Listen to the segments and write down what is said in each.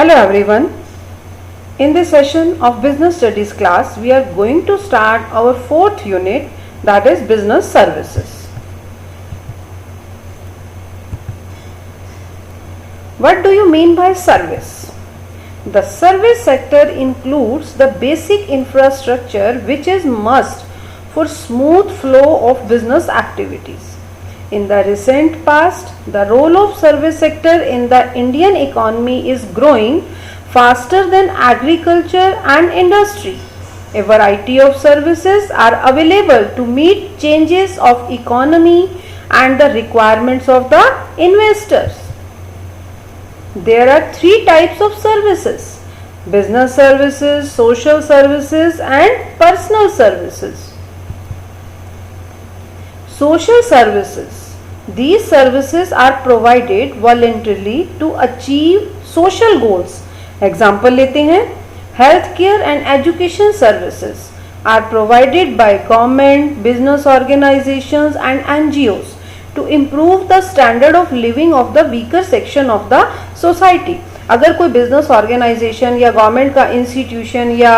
Hello everyone. In this session of Business Studies class, we are going to start our fourth unit, that is Business Services. What do you mean by service? The service sector includes the basic infrastructure which is must for smooth flow of business activities. In the recent past, the role of service sector in the Indian economy is growing faster than agriculture and industry. A variety of services are available to meet changes of economy and the requirements of the investors. There are three types of services: business services, social services and personal services. Social services. These services are provided voluntarily to achieve social goals. Example लेते हैं, healthcare and education services are provided by government, business organizations and NGOs to improve the standard of living of the weaker section of the society. अगर कोई business organisation या government का institution या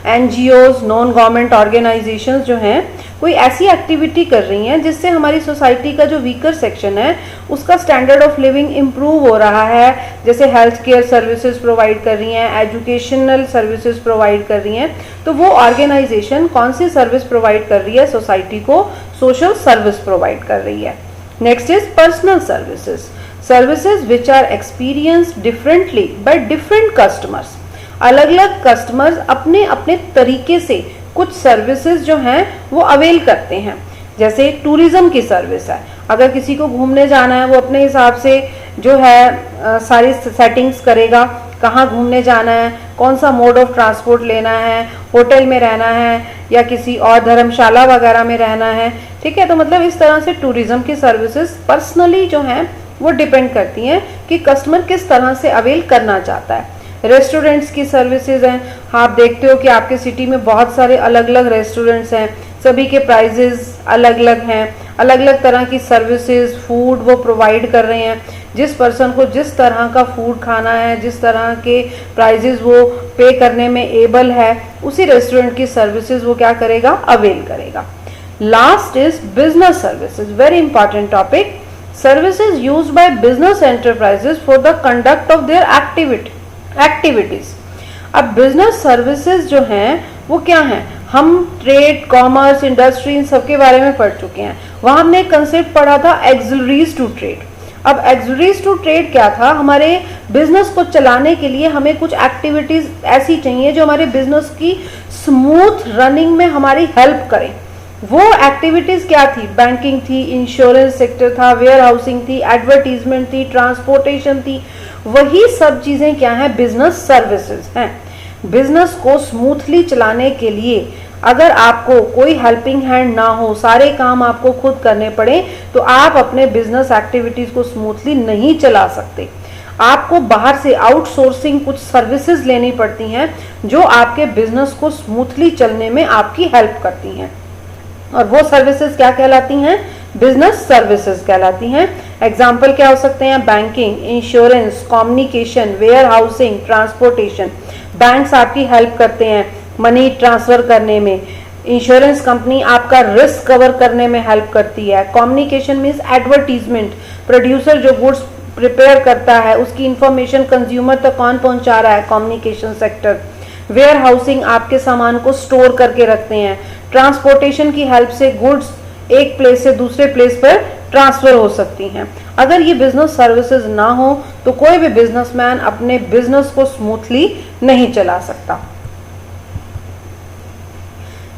NGOs, non government organisations जो हैं, कोई ऐसी activity कर रही हैं जिससे हमारी सोसाइटी का जो वीकर सेक्शन है उसका स्टैंडर्ड ऑफ लिविंग इम्प्रूव हो रहा है, जैसे हेल्थ केयर सर्विसेज प्रोवाइड कर रही हैं, एजुकेशनल सर्विसेज प्रोवाइड कर रही हैं, तो वो ऑर्गेनाइजेशन कौन सी सर्विस प्रोवाइड कर रही है? सोसाइटी को सोशल सर्विस प्रोवाइड कर रही है. Next is personal services. Services which are experienced differently by different customers. अलग अलग कस्टमर्स अपने अपने तरीके से कुछ सर्विसेज जो हैं वो अवेल करते हैं. जैसे टूरिज्म की सर्विस है, अगर किसी को घूमने जाना है वो अपने हिसाब से जो है सारी सेटिंग्स करेगा, कहाँ घूमने जाना है, कौन सा मोड ऑफ ट्रांसपोर्ट लेना है, होटल में रहना है या किसी और धर्मशाला वगैरह में रहना है. ठीक है, तो मतलब इस तरह से टूरिज्म की सर्विसेज पर्सनली जो हैं वो डिपेंड करती हैं कि कस्टमर किस तरह से अवेल करना चाहता है. रेस्टोरेंट्स की सर्विसेज हैं, आप देखते हो कि आपके सिटी में बहुत सारे अलग अलग रेस्टोरेंट्स हैं, सभी के प्राइजेस अलग अलग हैं, अलग अलग तरह की सर्विसेज, फूड वो प्रोवाइड कर रहे हैं. जिस पर्सन को जिस तरह का फूड खाना है, जिस तरह के प्राइजेस वो पे करने में एबल है, उसी रेस्टोरेंट की सर्विसेज वो क्या करेगा? अवेल करेगा. Last is business services, very important topic. Services used by business enterprises for the conduct of their activities. अब बिजनेस सर्विसेज जो हैं वो क्या हैं? हम ट्रेड, कॉमर्स, इंडस्ट्री इन सब के बारे में पढ़ चुके हैं. वहां हमने एक कंसेप्ट पढ़ा था एक्सिलरीज टू ट्रेड. अब एक्सिलरीज टू ट्रेड क्या था? हमारे बिजनेस को चलाने के लिए हमें कुछ एक्टिविटीज ऐसी चाहिए जो हमारे बिजनेस की स्मूथ रनिंग में हमारी हेल्प करें. वो एक्टिविटीज क्या थी? बैंकिंग थी, इंश्योरेंस सेक्टर था, वेयर हाउसिंग थी, एडवर्टीजमेंट थी, ट्रांसपोर्टेशन थी. वही सब चीजें क्या है? बिजनेस सर्विसेज हैं. बिजनेस को स्मूथली चलाने के लिए अगर आपको कोई हेल्पिंग हैंड ना हो, सारे काम आपको खुद करने पड़े, तो आप अपने बिजनेस एक्टिविटीज को स्मूथली नहीं चला सकते. आपको बाहर से आउटसोर्सिंग कुछ सर्विसेज लेनी पड़ती हैं जो आपके बिजनेस को स्मूथली चलने में आपकी हेल्प करती हैं, और वो सर्विसेज क्या कहलाती हैं? बिजनेस सर्विसेज कहलाती हैं. एग्जाम्पल क्या हो सकते हैं? Banking, insurance, communication, warehousing, transportation. Banks आपकी हेल्प करते हैं मनी ट्रांसफर करने में. इंश्योरेंस कंपनी आपका रिस्क कवर करने में हेल्प करती है. कम्युनिकेशन मीन्स एडवर्टीजमेंट, प्रोड्यूसर जो गुड्स प्रिपेयर करता है उसकी इंफॉर्मेशन कंज्यूमर तक कौन पहुंचा रहा है? Communication sector. वेयर हाउसिंग आपके सामान को स्टोर करके रखते हैं. ट्रांसपोर्टेशन की हेल्प से गुड्स एक प्लेस से दूसरे प्लेस पर ट्रांसफर हो सकती हैं. अगर ये बिजनेस सर्विसेज ना हो तो कोई भी बिजनेसमैन अपने बिजनेस को स्मूथली नहीं चला सकता.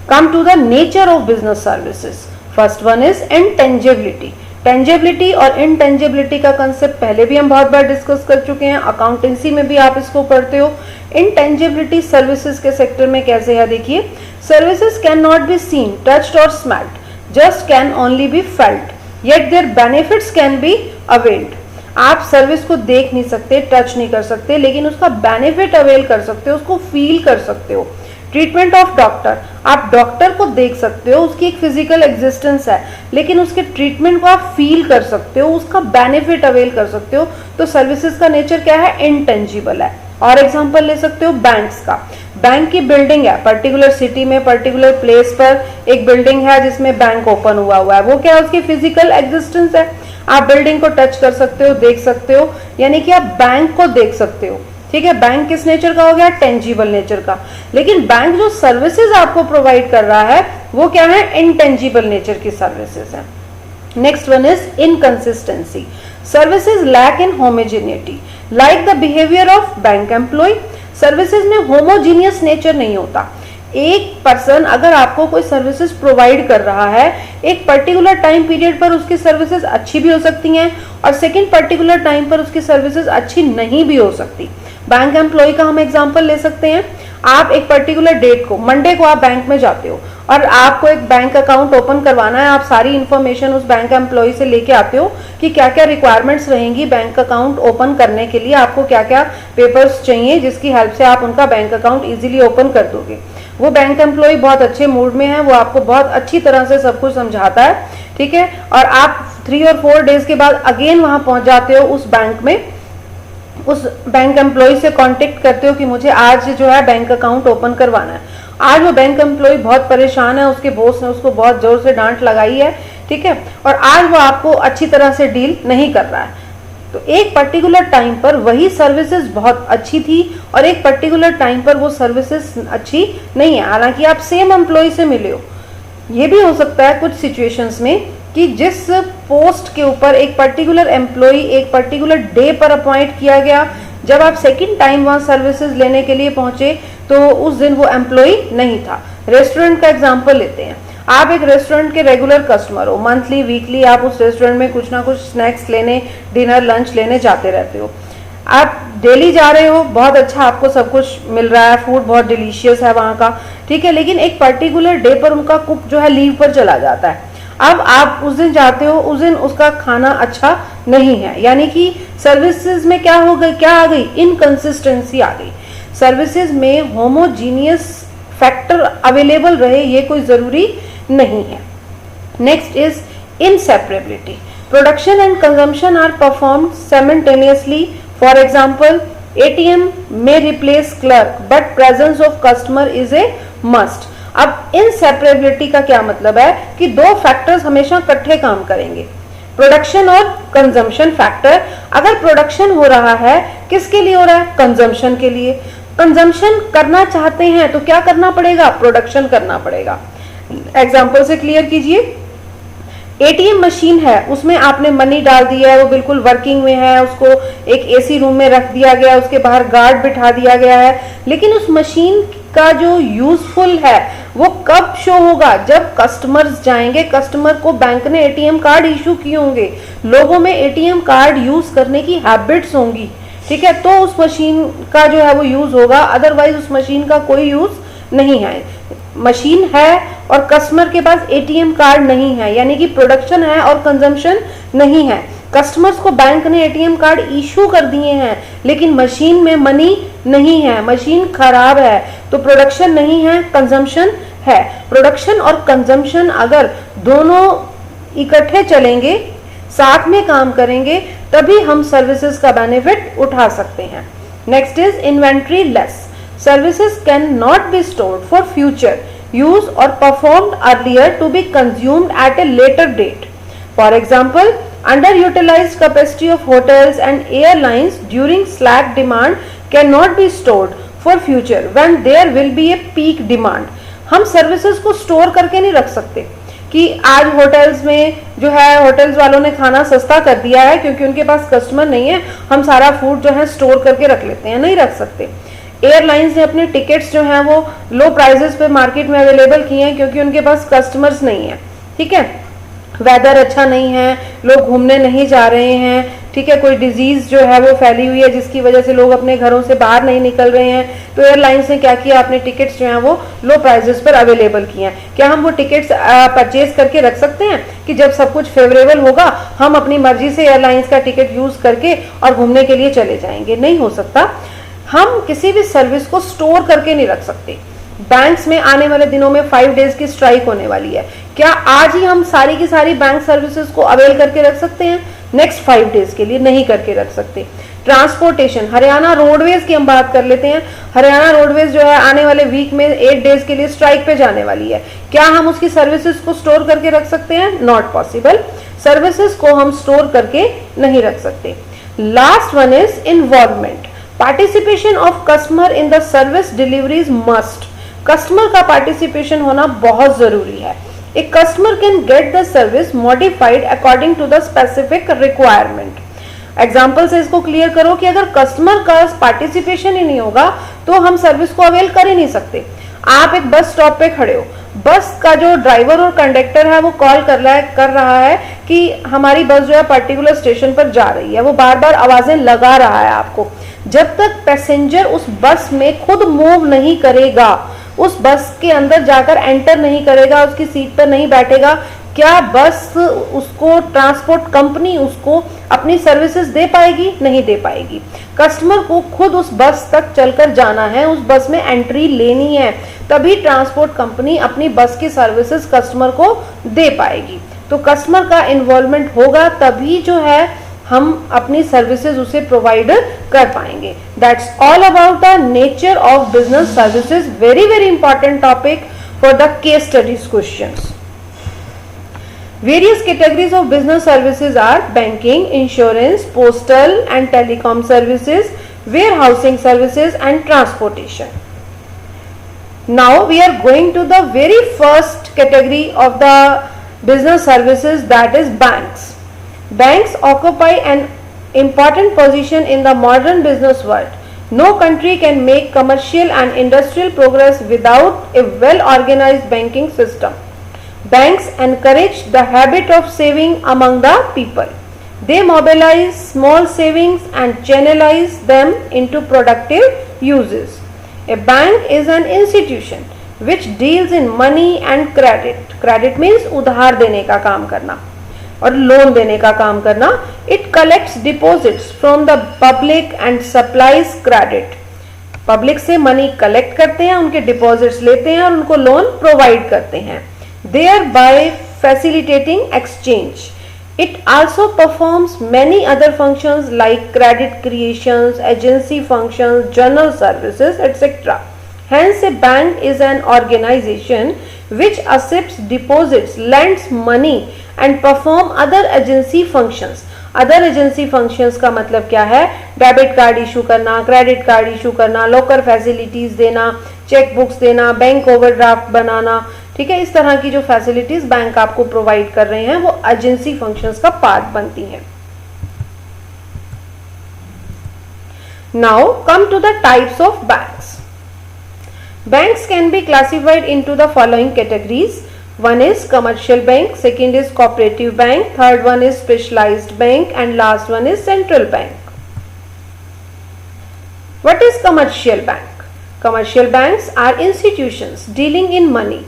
Come to the nature of business services. First one is intangibility. Tangibility और इनटेंजिबिलिटी का कंसेप्ट पहले भी हम बहुत बार डिस्कस कर चुके हैं, अकाउंटेंसी में भी आप इसको पढ़ते हो. इनटेंजिबिलिटी सर्विसेज के सेक्टर में कैसे है? देखिए, services can not be seen, touched और smelled, just can only be felt, yet their benefits can be availed. आप सर्विस को देख नहीं सकते, टच नहीं कर सकते, लेकिन उसका बेनिफिट अवेल कर सकते हो, उसको फील कर सकते हो. ट्रीटमेंट ऑफ डॉक्टर, आप डॉक्टर को देख सकते हो, उसकी एक फिजिकल एग्जिस्टेंस है, लेकिन उसके ट्रीटमेंट को आप फील कर सकते हो, उसका बेनिफिट अवेल कर सकते हो. तो सर्विसेज का नेचर क्या है? इंटेंजिबल है. और एग्जांपल ले सकते हो बैंक्स का। बैंक की बिल्डिंग है, पर्टिकुलर सिटी में पर्टिकुलर प्लेस पर एक बिल्डिंग है जिसमें बैंक ओपन हुआ है, वो क्या है, उसकी फिजिकल एग्जिस्टेंस है। आप बिल्डिंग को टच कर सकते हो, देख सकते हो, यानी कि आप बैंक को देख सकते हो। ठीक है, बैंक किस नेचर का हो गया, टेंजिबल नेचर का। लेकिन बैंक जो सर्विसेज आपको प्रोवाइड कर रहा है वो क्या है, इनटेंजिबल नेचर की सर्विसेज है। Next one is inconsistency. Services lack in homogeneity like the behaviour of bank employ. Services में होमोजीनियस नेचर नहीं होता। एक पर्सन अगर आपको कोई सर्विसेज प्रोवाइड कर रहा है, एक पर्टिकुलर टाइम पीरियड पर उसकी सर्विसेज अच्छी भी हो सकती हैं और सेकंड पर्टिकुलर टाइम पर उसकी सर्विसेज अच्छी नहीं भी हो सकती। बैंक एम्प्लॉय का हम एग्जांपल ले सकते हैं। आप एक पर्टिकुलर डेट को, मंडे को आप बैंक में जाते हो और आपको एक बैंक अकाउंट ओपन करवाना है। आप सारी इंफॉर्मेशन उस बैंक एम्प्लॉय से लेके आते हो कि क्या क्या रिक्वायरमेंट्स रहेंगी बैंक अकाउंट ओपन करने के लिए, आपको क्या क्या पेपर्स चाहिए जिसकी हेल्प से आप उनका बैंक अकाउंट इजीली ओपन कर दोगे। वो बैंक एम्प्लॉय बहुत अच्छे मूड में है, वो आपको बहुत अच्छी तरह से सब कुछ समझाता है। ठीक है, और आप 3 और 4 डेज के बाद अगेन वहां पहुंच जाते हो उस बैंक में, उस बैंक एम्प्लॉय से कांटेक्ट करते हो कि मुझे आज जो है बैंक अकाउंट ओपन करवाना है। आज वो बैंक एम्प्लॉय बहुत परेशान है, उसके बॉस ने उसको बहुत जोर से डांट लगाई है। ठीक है, और आज वो आपको अच्छी तरह से डील नहीं कर रहा है। तो एक पर्टिकुलर टाइम पर वही सर्विसेज बहुत अच्छी थी और एक पर्टिकुलर टाइम पर वो सर्विसेज अच्छी नहीं है, हालांकि आप सेम एम्प्लॉय से मिले हो। ये भी हो सकता है कुछ सिचुएशंस में कि जिस पोस्ट के ऊपर एक पर्टिकुलर एम्प्लॉय एक पर्टिकुलर डे पर अपॉइंट किया गया, जब आप सेकंड टाइम वहां सर्विसेज लेने के लिए पहुंचे तो उस दिन वो एम्प्लॉय नहीं था। रेस्टोरेंट का एग्जांपल लेते हैं। आप एक रेस्टोरेंट के रेगुलर कस्टमर हो, मंथली वीकली आप उस रेस्टोरेंट में कुछ ना कुछ स्नैक्स लेने, डिनर लंच लेने जाते रहते हो। आप डेली जा रहे हो, बहुत अच्छा आपको सब कुछ मिल रहा है, फूड बहुत डिलीशियस है वहाँ का। ठीक है, लेकिन एक पर्टिकुलर डे पर उनका कुक जो है लीव पर चला जाता है। अब आप उस दिन जाते हो, उस दिन उसका खाना अच्छा नहीं है, यानी कि सर्विसेज में क्या हो गई, क्या आ गई, इनकंसिस्टेंसी आ गई। सर्विसेज में होमोजीनियस फैक्टर अवेलेबल रहे ये कोई जरूरी नहीं है। Next is inseparability. Production and consumption are performed simultaneously. For example, ATM may replace clerk, but presence of customer is a must. अब inseparability का क्या मतलब है कि दो फैक्टर्स हमेशा इकट्ठे काम करेंगे, प्रोडक्शन और कंजम्पशन फैक्टर। अगर प्रोडक्शन हो रहा है, किसके लिए हो रहा है, कंजम्पशन के लिए। कंजम्पशन करना चाहते हैं तो क्या करना पड़ेगा, प्रोडक्शन करना पड़ेगा। एग्जाम्पल से क्लियर कीजिए। एटीएम मशीन है, उसमें आपने मनी डाल दिया है, वो बिल्कुल वर्किंग में है, उसको एक एसी रूम में रख दिया गया, उसके बाहर गार्ड बिठा दिया गया है, लेकिन उस मशीन का जो यूजफुल है वो कब शो होगा, जब कस्टमर्स जाएंगे, कस्टमर को बैंक ने एटीएम कार्ड इशू किए होंगे, लोगों में एटीएम कार्ड यूज करने की हैबिट्स होंगी। ठीक है, तो उस मशीन का जो है वो यूज होगा, अदरवाइज उस मशीन का कोई यूज नहीं है। मशीन है और कस्टमर के पास एटीएम कार्ड नहीं है, यानी कि प्रोडक्शन है और कंजम्पशन नहीं है। कस्टमर्स को बैंक ने एटीएम कार्ड इशू कर दिए हैं, लेकिन मशीन में मनी नहीं है, मशीन खराब है, तो प्रोडक्शन नहीं है, कंजम्पशन है। प्रोडक्शन और कंजम्पशन अगर दोनों इकट्ठे चलेंगे, साथ में काम करेंगे, तभी हम सर्विसेज का बेनिफिट उठा सकते हैं। Next is inventory less. Services cannot be stored for future use or performed earlier to be consumed at a later date. For example, underutilized capacity of hotels and airlines during slack demand cannot be stored for future when there will be a peak demand. हम services को store करके नहीं रख सकते कि आज hotels में जो है, होटल्स वालों ने खाना सस्ता कर दिया है क्योंकि उनके पास कस्टमर नहीं है, हम सारा फूड जो है स्टोर करके रख लेते हैं, नहीं रख सकते। एयरलाइंस ने अपने टिकट्स जो हैं वो लो प्राइसेस पे मार्केट में अवेलेबल किए हैं क्योंकि उनके पास कस्टमर्स नहीं है। ठीक है, वेदर अच्छा नहीं है, लोग घूमने नहीं जा रहे हैं, ठीक है, कोई डिजीज जो है वो फैली हुई है जिसकी वजह से लोग अपने घरों से बाहर नहीं निकल रहे हैं, तो एयरलाइंस ने क्या किया, अपने टिकट्स जो हैं वो लो प्राइसेस पर अवेलेबल किए हैं। क्या हम वो टिकट्स परचेज करके रख सकते हैं कि जब सब कुछ फेवरेबल होगा हम अपनी मर्जी से एयरलाइंस का टिकट यूज करके और घूमने के लिए चले जाएंगे? नहीं हो सकता। हम किसी भी सर्विस को स्टोर करके नहीं रख सकते। बैंक्स में आने वाले दिनों में 5 डेज की स्ट्राइक होने वाली है, क्या आज ही हम सारी की सारी बैंक सर्विसेज को अवेल करके रख सकते हैं? नेक्स्ट 5 डेज के लिए नहीं करके रख सकते। ट्रांसपोर्टेशन, हरियाणा रोडवेज की हम बात कर लेते हैं। हरियाणा रोडवेज जो है आने वाले वीक में 8 डेज के लिए स्ट्राइक पे जाने वाली है। क्या हम उसकी सर्विसेज को स्टोर करके रख सकते हैं? Not possible. सर्विसेज को हम स्टोर करके नहीं रख सकते। Last one is involvement, participation of customer in the service deliveries must. Customer का पार्टिसिपेशन होना बहुत जरूरी है। A customer can get the service modified according to the specific requirement. Example से इसको क्लियर करो कि अगर कस्टमर का पार्टिसिपेशन ही नहीं होगा तो हम सर्विस को अवेल कर ही नहीं सकते। आप एक बस स्टॉप पे खड़े हो, बस का जो ड्राइवर और कंडक्टर है वो कॉल कर रहा है कि हमारी बस जो है पर्टिकुलर स्टेशन पर जा रही है, वो बार बार आवाजें लगा रहा है आपको। जब तक पैसेंजर उस बस में खुद मूव नहीं करेगा, उस बस के अंदर जाकर एंटर नहीं करेगा, उसकी सीट पर नहीं बैठेगा, क्या बस उसको, ट्रांसपोर्ट कंपनी उसको अपनी सर्विसेज दे पाएगी? नहीं दे पाएगी। कस्टमर को खुद उस बस तक चलकर जाना है, उस बस में एंट्री लेनी है, तभी ट्रांसपोर्ट कंपनी अपनी बस की सर्विसेज कस्टमर को दे पाएगी। तो कस्टमर का इन्वॉल्वमेंट होगा तभी जो है हम अपनी सर्विसेज उसे प्रोवाइड कर पाएंगे। That's all about the nature of business services. Very very important topic for the case studies questions. Various categories of business services are banking, insurance, postal and telecom services, warehousing services and transportation. Now we are going to the very first category of the business services, that is banks. Banks occupy an important position in the modern business world. No country can make commercial and industrial progress without a well organized banking system. Banks encourage the habit of saving among the people. They mobilize small savings and channelize them into productive uses. A bank is an institution which deals in money and credit. Credit means उधार देने का काम करना और loan देने का काम करना. It collects deposits from the public and supplies credit. Public से मनी कलेक्ट करते हैं, उनके डिपॉजिट्स लेते हैं और उनको लोन प्रोवाइड करते हैं, thereby facilitating exchange. It also performs many other functions like credit creations, agency functions, journal services, etc. Hence, a bank is an organization which accepts deposits, lends money and perform other agency functions. Other agency functions का मतलब क्या है? Debit card issue करना, credit card issue करना, locker facilities देना, check books देना, bank overdraft बनाना, ठीक है। इस तरह की जो फैसिलिटीज बैंक आपको प्रोवाइड कर रहे हैं वो एजेंसी फंक्शंस का पार्ट बनती हैं। Now come to the types of banks. Banks can be classified into the following categories. One is commercial bank, second is cooperative bank, third one is specialized bank and last one is central bank. What is commercial bank? Commercial banks are institutions dealing in money.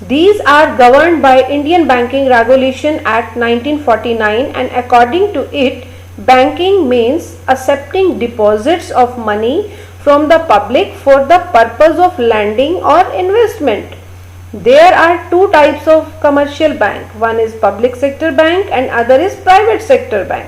These are governed by Indian Banking Regulation Act 1949 and according to it, banking means accepting deposits of money from the public for the purpose of lending or investment. There are two types of commercial bank. One is public sector bank and other is private sector bank.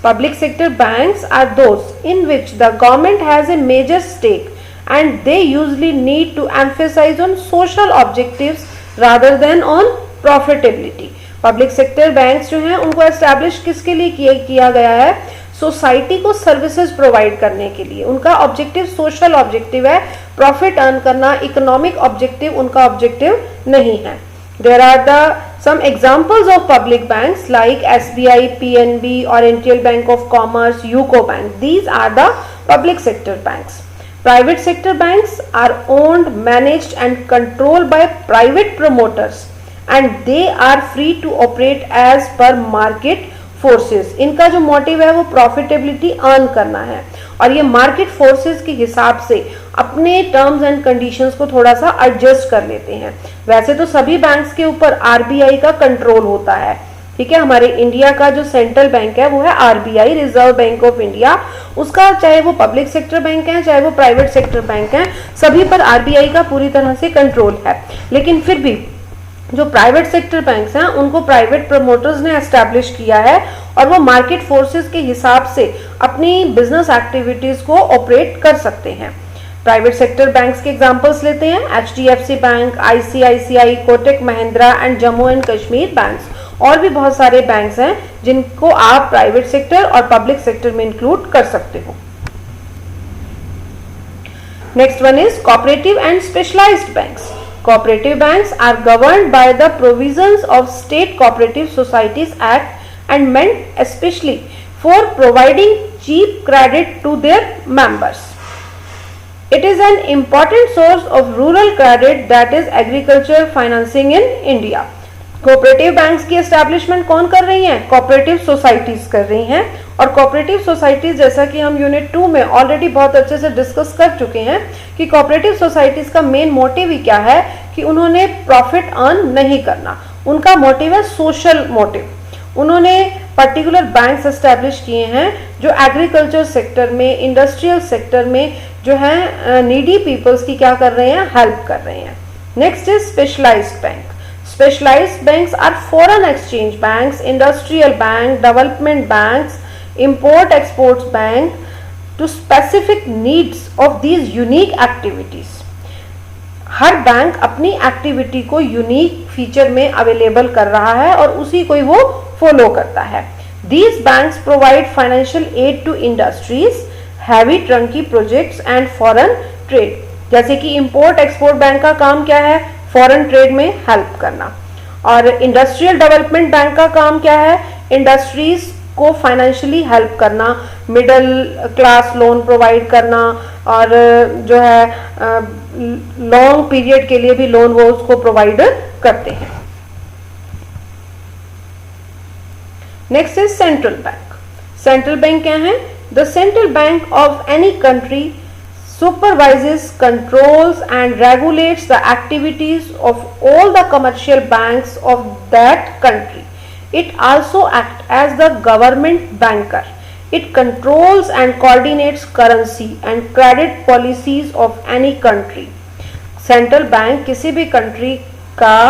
Public sector banks are those in which the government has a major stake and they usually need to emphasize on social objectives rather than on profitability. Public sector banks जो हैं उनको establish किसके लिए किया गया है? Society को services provide करने के लिए। उनका ऑब्जेक्टिव सोशल ऑब्जेक्टिव है, प्रॉफिट अर्न करना इकोनॉमिक ऑब्जेक्टिव उनका ऑब्जेक्टिव नहीं है। There are the some examples of public banks like SBI, PNB, Oriental Bank of Commerce, UCO Bank. These are the public sector banks. Private sector banks are owned, managed and controlled by private promoters and they are free to operate as per market forces. इनका जो motive है वो profitability earn करना है और ये market forces के हिसाब से अपने टर्म्स एंड कंडीशंस को थोड़ा सा एडजस्ट कर लेते हैं। वैसे तो सभी बैंक्स के ऊपर आरबीआई का कंट्रोल होता है, ठीक है। हमारे इंडिया का जो सेंट्रल बैंक है वो है RBI, reserve bank of India. उसका चाहे वो पब्लिक सेक्टर बैंक है चाहे वो प्राइवेट सेक्टर बैंक है, सभी पर आरबीआई का पूरी तरह से कंट्रोल है। लेकिन फिर भी जो प्राइवेट सेक्टर बैंक्स हैं उनको प्राइवेट प्रमोटर्स ने एस्टैब्लिश किया है और वो मार्केट फोर्सेस के हिसाब से अपनी बिजनेस एक्टिविटीज को ऑपरेट कर सकते हैं। प्राइवेट सेक्टर बैंक्स के एग्जांपल्स लेते हैं, HDFC bank, ICICI, Kotak Mahindra and Jammu and Kashmir banks. और भी बहुत सारे बैंक्स हैं जिनको आप प्राइवेट सेक्टर और पब्लिक सेक्टर में इंक्लूड कर सकते हो। Next one is cooperative and specialised banks. Cooperative banks are governed by the provisions of State Cooperative Societies Act and meant especially for providing cheap credit to their members. It is an important source of rural credit, that is agriculture financing in India. Cooperative banks की establishment कौन कर रही हैं? Cooperative societies कर रही हैं। और cooperative societies, जैसा कि हम यूनिट 2 में ऑलरेडी बहुत अच्छे से डिस्कस कर चुके हैं कि कोऑपरेटिव सोसाइटीज का मेन मोटिव ही क्या है कि उन्होंने प्रॉफिट अर्न नहीं करना, उनका मोटिव है सोशल मोटिव। उन्होंने पर्टिकुलर बैंक्स एस्टैब्लिश किए हैं जो एग्रीकल्चर सेक्टर में, इंडस्ट्रियल सेक्टर में जो है नीडी पीपल्स की क्या कर रहे हैं? हेल्प कर रहे हैं। Next is specialised bank. Specialized banks are foreign exchange banks, industrial bank, development banks, import-exports bank to specific needs of these unique activities. Her bank अपनी एक्टिविटी को यूनिक फीचर में अवेलेबल कर रहा है और उसी को ही वो फॉलो करता है। These banks provide financial aid to industries, heavy trunky projects and foreign trade. जैसे कि इम्पोर्ट एक्सपोर्ट बैंक का काम क्या है? फॉरेन ट्रेड में हेल्प करना। और इंडस्ट्रियल डेवलपमेंट बैंक का काम क्या है? इंडस्ट्रीज को फाइनेंशियली हेल्प करना, मिडिल क्लास लोन प्रोवाइड करना और जो है लॉन्ग पीरियड के लिए भी लोन वो उसको प्रोवाइड करते हैं। Next is central bank. Central bank क्या है? The central bank of any country supervises, controls and regulates the activities of all the commercial banks of that country. It also acts as the government banker. It controls and coordinates currency and credit policies of any country. Central bank किसी भी country का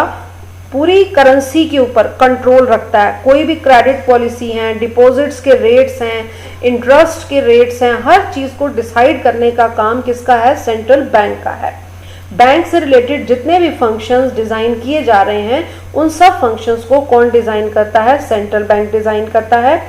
पूरी currency के ऊपर control रखता है। कोई भी क्रेडिट पॉलिसी है, डिपॉजिट्स के रेट्स हैं, इंटरेस्ट के रेट्स हैं, हर चीज़ को डिसाइड करने का काम किसका है? सेंट्रल बैंक का है। बैंक से रिलेटेड जितने भी फंक्शंस डिज़ाइन किए जा रहे हैं उन सब फंक्शंस को कौन डिज़ाइन करता है? सेंट्रल बैंक डिज़ाइन करता है।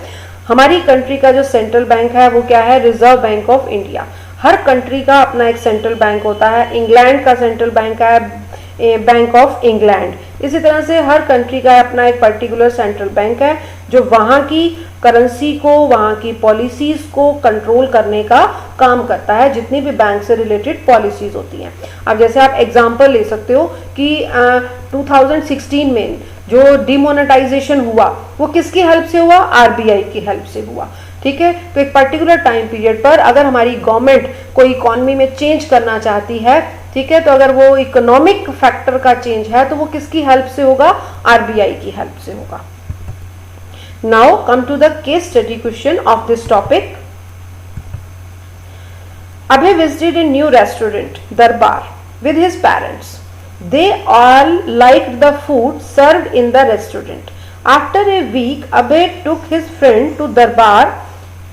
हमारी कंट्री का जो सेंट्रल बैंक है वो क्या है? Reserve bank of India. Her country का अपना एक सेंट्रल बैंक होता है। इंग्लैंड का सेंट्रल बैंक है बैंक ऑफ इंग्लैंड। इसी तरह से हर कंट्री का अपना एक पर्टिकुलर सेंट्रल बैंक है जो वहाँ की करेंसी को, वहाँ की पॉलिसीज को कंट्रोल करने का काम करता है, जितनी भी बैंक से रिलेटेड पॉलिसीज होती हैं। अब जैसे आप एग्जांपल ले सकते हो कि 2016 में जो डिमोनेटाइजेशन हुआ वो किसकी हेल्प से हुआ? RBI की हेल्प से हुआ। ठीक है, तो एक पर्टिकुलर टाइम पीरियड पर अगर हमारी गवर्नमेंट कोई इकोनॉमी में चेंज करना चाहती है, ठीक है, तो अगर वो इकोनॉमिक फैक्टर का चेंज है तो वो किसकी हेल्प से होगा? RBI की हेल्प से होगा। Now come to the case study question of this topic. Abhay visited a new restaurant, Darbar, with his parents. They all liked the food served in the restaurant. After a week, Abhay took his friend to Darbar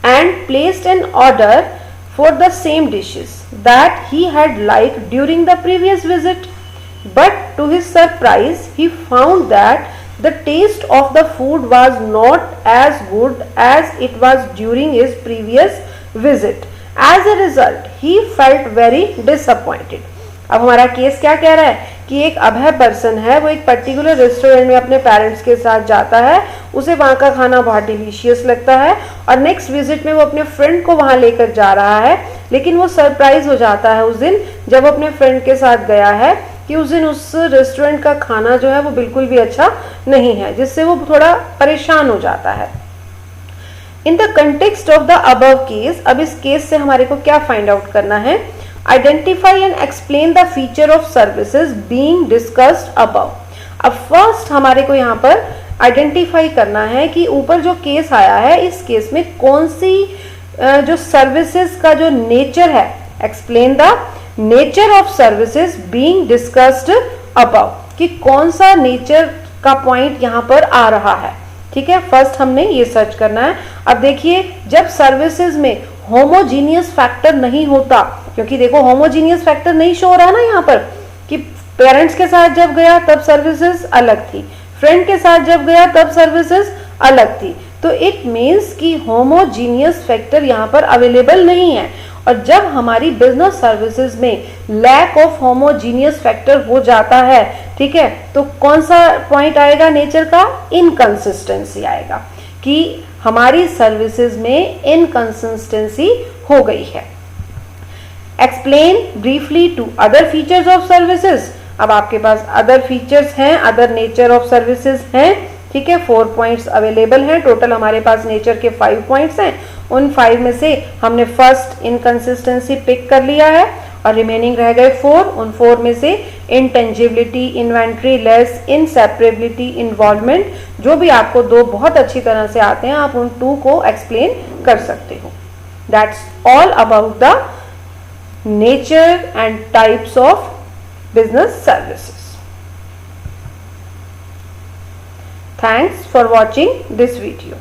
and placed an order for the same dishes that he had liked during the previous visit. But to his surprise, he found that the taste of the food was not as good as it was during his previous visit. As a result, he felt very disappointed. अब हमारा case क्या कह रहा है कि एक अभय person है, वो एक पर्टिकुलर रेस्टोरेंट में अपने पेरेंट्स के साथ जाता है, उसे वहाँ का खाना बहुत डिलीशियस लगता है और नेक्स्ट विजिट में वो अपने फ्रेंड को वहाँ लेकर जा रहा है, लेकिन वो सरप्राइज हो जाता है उस दिन जब वो अपने फ्रेंड के साथ गया है कि उस दिन उस रेस्टोरेंट का खाना जो है वो बिल्कुल भी अच्छा नहीं है, जिससे वो थोड़ा परेशान हो जाता है। In the context of the above case, अब इस केस से हमारे को क्या फाइंड आउट करना है? Identify and explain the feature of services being discussed above. अब फर्स्ट हमारे को यहाँ पर आइडेंटिफाई करना है कि ऊपर जो केस आया है इस केस में कौन सी जो सर्विसेज का जो नेचर है, explain the nature of services being discussed above. कि कौन सा नेचर का पॉइंट यहाँ पर आ रहा है। ठीक है, फर्स्ट हमने ये सर्च करना है। अब देखिए, जब सर्विसेज में होमोजीनियस फैक्टर नहीं होता, क्योंकि देखो होमोजीनियस फैक्टर नहीं शो हो रहा ना यहाँ पर, कि पेरेंट्स के साथ जब गया तब सर्विसेज अलग थी, फ्रेंड के साथ जब गया तब सर्विसेज अलग थी, तो इट मीन्स कि होमोजीनियस फैक्टर यहाँ पर अवेलेबल नहीं है। और जब हमारी बिजनेस सर्विसेज में लैक ऑफ होमोजीनियस फैक्टर हो जाता है, ठीक है, तो कौन सा पॉइंट आएगा नेचर का? इनकंसिस्टेंसी आएगा, कि हमारी सर्विसेज में इनकंसिस्टेंसी हो गई है। Explain briefly two other features of services. अब आपके पास अदर फीचर्स हैं, अदर नेचर ऑफ सर्विसेज हैं, ठीक है, 4 पॉइंट्स अवेलेबल हैं। टोटल हमारे पास नेचर के 5 पॉइंट्स हैं। उन 5 में से हमने फर्स्ट इनकंसिस्टेंसी पिक कर लिया है और रिमेनिंग रह गए 4। उन 4 में से intangibility, inventory less, inseparability, involvement, जो भी आपको 2 बहुत अच्छी तरह से आते हैं, आप उन 2 को एक्सप्लेन कर सकते हो। That's all about the nature and types of business services. Thanks for watching this video.